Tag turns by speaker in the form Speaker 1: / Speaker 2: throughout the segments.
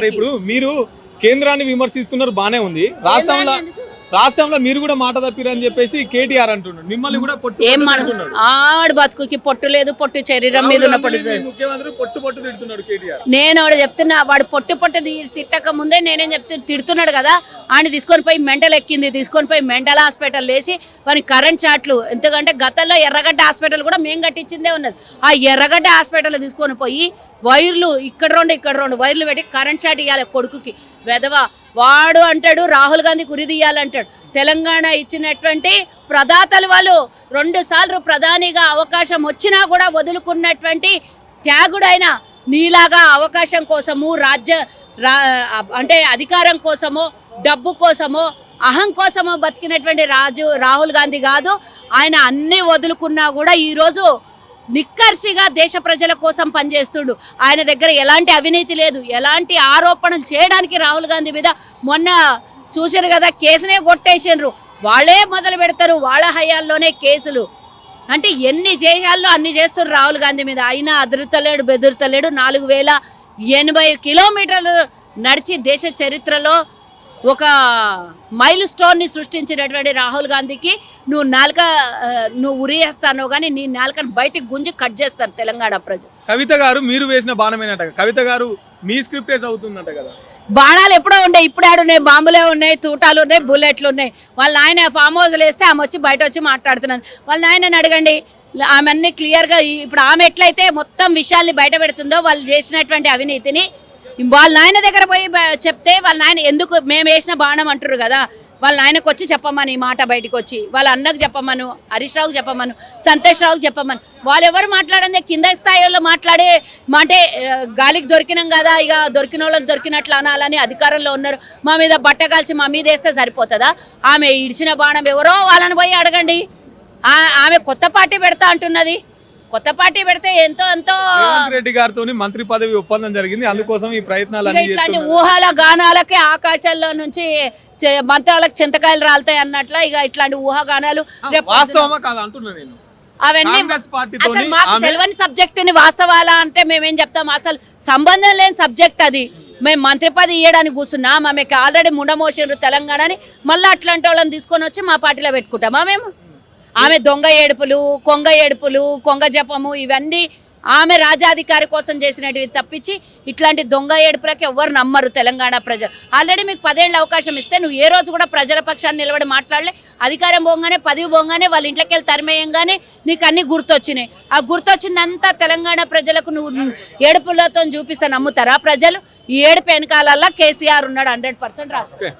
Speaker 1: గారు ఇప్పుడు మీరు కేంద్రాన్ని విమర్శిస్తున్నారు, బానే ఉంది. రాష్ట్రంలో మీరు కూడా మాట తప్పిరని చెప్పేసి కేటీఆర్ అంటున్నాడు. మిమ్మల్ని కూడా
Speaker 2: ఆడు బతుకుకి పొట్టు లేదు, పొట్టు శరీరం మీద ఉన్నప్పుడు
Speaker 1: ముఖ్యమంత్రి పొట్టు తిడుతున్నాడు కేటీఆర్.
Speaker 2: నేను చెప్తున్నా, వాడు పొట్టు తిట్టక ముందే నేనేం తిడుతున్నాడు కదా. ఆయన తీసుకొని పోయి మెంటల్ ఎక్కింది, తీసుకొని పోయి మెంటల్ హాస్పిటల్ వేసి వారికి కరెంట్ చాట్లు. ఎందుకంటే గతంలో ఎర్రగడ్డ హాస్పిటల్ కూడా మేము కట్టించిందే ఉన్నది. ఆ ఎర్రగడ్డ హాస్పిటల్ తీసుకొని పోయి వైర్లు ఇక్కడ రెండు వైర్లు పెట్టి కరెంట్ చాట్ ఇవ్వాలి కొడుకుకి. వెధవా వాడు అంటాడు రాహుల్ గాంధీ ఉరి తీయాలంటాడు. తెలంగాణ ఇచ్చినటువంటి ప్రదాతలు వాళ్ళు 2 సార్లు ప్రధానిగా అవకాశం వచ్చినా కూడా వదులుకున్నటువంటి త్యాగుడైన నీలాగా అవకాశం కోసము అంటే అధికారం కోసమో డబ్బు కోసమో అహం కోసమో బతికినటువంటి రాహుల్ గాంధీ కాదు. ఆయన అన్నీ వదులుకున్నా కూడా ఈరోజు నిక్కర్షిగా దేశ ప్రజల కోసం పనిచేస్తుడు. ఆయన దగ్గర ఎలాంటి అవినీతి లేదు, ఎలాంటి ఆరోపణలు చేయడానికి రాహుల్ గాంధీ మీద మొన్న చూసారు కదా, కేసునే కొట్టేసిండ్రు. వాళ్ళే మొదలు పెడతారు, వాళ్ళ హయాల్లోనే కేసులు. అంటే ఎన్ని చేయాలో అన్ని చేస్తారు రాహుల్ గాంధీ మీద. అయినా అదురుతలేడు, బెదురుతలేడు. 4080 కిలోమీటర్లు నడిచి దేశ చరిత్రలో ఒక మైల్ స్టోన్ని సృష్టించినటువంటి రాహుల్ గాంధీకి నువ్వు ఉరియేస్తానో కానీ నీ నాలుకను బయటికి గుంజి కట్ చేస్తారు తెలంగాణ ప్రజలు.
Speaker 1: కవిత గారు మీరు వేసిన బాణమేనట. కవిత గారు మీ స్క్రిప్టే చదువుతుందట కదా.
Speaker 2: బాణాలు ఎప్పుడో ఉన్నాయి, ఇప్పుడు ఆడున్నాయి. బాంబులే ఉన్నాయి, తూటాలు ఉన్నాయి, బుల్లెట్లు ఉన్నాయి. వాళ్ళ నాయన ఫామ్ హౌస్లు వేస్తే ఆమె వచ్చి బయట వచ్చి మాట్లాడుతున్నాను. వాళ్ళ నాయనని అడగండి. ఆమె అన్ని క్లియర్గా ఇప్పుడు ఆమె ఎట్లయితే మొత్తం విషయాల్ని బయట పెడుతుందో వాళ్ళు చేసినటువంటి అవినీతిని వాళ్ళ నాయన దగ్గర పోయి చెప్తే వాళ్ళ నాయన ఎందుకు మేము వేసిన బాణం అంటారు కదా. వాళ్ళ నాయనకు వచ్చి చెప్పమని ఈ మాట బయటకు వచ్చి వాళ్ళ అన్నకు చెప్పమను, హరీష్ రావుకి చెప్పమను, సంతోష్ రావుకి చెప్పమను. వాళ్ళు ఎవరు మాట్లాడండి, కింద స్థాయిలో మాట్లాడే మాటే గాలికి దొరికినాం కదా, ఇక దొరికిన వాళ్ళకి దొరికినట్లు అనాలని అధికారంలో ఉన్నారు. మా మీద బట్ట కాల్చి మా మీద వేస్తే సరిపోతుందా? ఆమె ఇడిచిన బాణం ఎవరో వాళ్ళని పోయి అడగండి. ఆమె కొత్త పార్టీ పెడతా అంటున్నది. కొత్త పార్టీ పెడితే ఎంతో
Speaker 1: రేవంత్ రెడ్డి గారితో మంత్రి పదవి ఒప్పందం జరిగింది. అందుకోసం ఈ ప్రయత్నాలు
Speaker 2: ఇట్లాంటి ఊహాల గానాలకే ఆకాశాల్లో నుంచి మంత్రాలకు చింతకాయలు రాలుతాయి అన్నట్ల ఇక ఇట్లాంటి ఊహాగానాలు అవన్నీ మాకు తెలియని సబ్జెక్టుని వాస్తవాలా అంటే మేమేం చెప్తాం? అసలు సంబంధం లేని సబ్జెక్ట్ అది. మేము మంత్రి పదవి ఇవ్వడానికి కూర్చున్నాం. ఆమెకి ఆల్రెడీ ముండమోసిండ్రు తెలంగాణని. మళ్ళీ అట్లాంటి వాళ్ళని తీసుకొని వచ్చి మా పార్టీలో పెట్టుకుంటామా మేము? ఆమె దొంగ ఏడుపులు, కొంగ జపము ఇవన్నీ ఆమె రాజాధికారి కోసం చేసినవి తప్పించి ఇట్లాంటి దొంగ ఏడుపులకి ఎవ్వరు నమ్మరు తెలంగాణ ప్రజలు. ఆల్రెడీ మీకు 10 ఏళ్ళ అవకాశం ఇస్తే నువ్వు ఏ రోజు కూడా ప్రజల పక్షాన్ని నిలబడి మాట్లాడలే. అధికారం పోగానే పదవి పోగానే వాళ్ళ ఇంట్లోకి వెళ్ళి తరిమేయంగానే నీకు అన్ని గుర్తొచ్చినాయి. ఆ గుర్తొచ్చిందంతా తెలంగాణ ప్రజలకు నువ్వు ఏడుపులతో చూపిస్తే నమ్ముతారా ప్రజలు? ఈ ఏడుపు వెనకాలల్లా కేసీఆర్ ఉన్నాడు 100% రాష్ట్రం.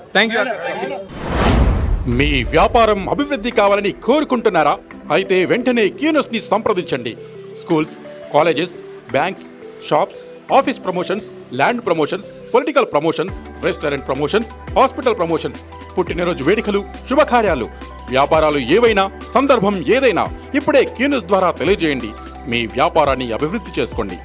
Speaker 3: మీ వ్యాపారం అభివృద్ధి కావాలని కోరుకుంటున్నారా? అయితే వెంటనే క్యూనస్ని సంప్రదించండి. Schools, colleges, banks, shops, office promotions, land promotions, political promotions, restaurant promotions, hospital promotions, పుట్టినరోజు వేడుకలు, శుభకార్యాలు, వ్యాపారాలు ఏవైనా, సందర్భం ఏదైనా ఇప్పుడే క్యూనస్ ద్వారా తెలియజేయండి. మీ వ్యాపారాన్ని అభివృద్ధి చేసుకోండి.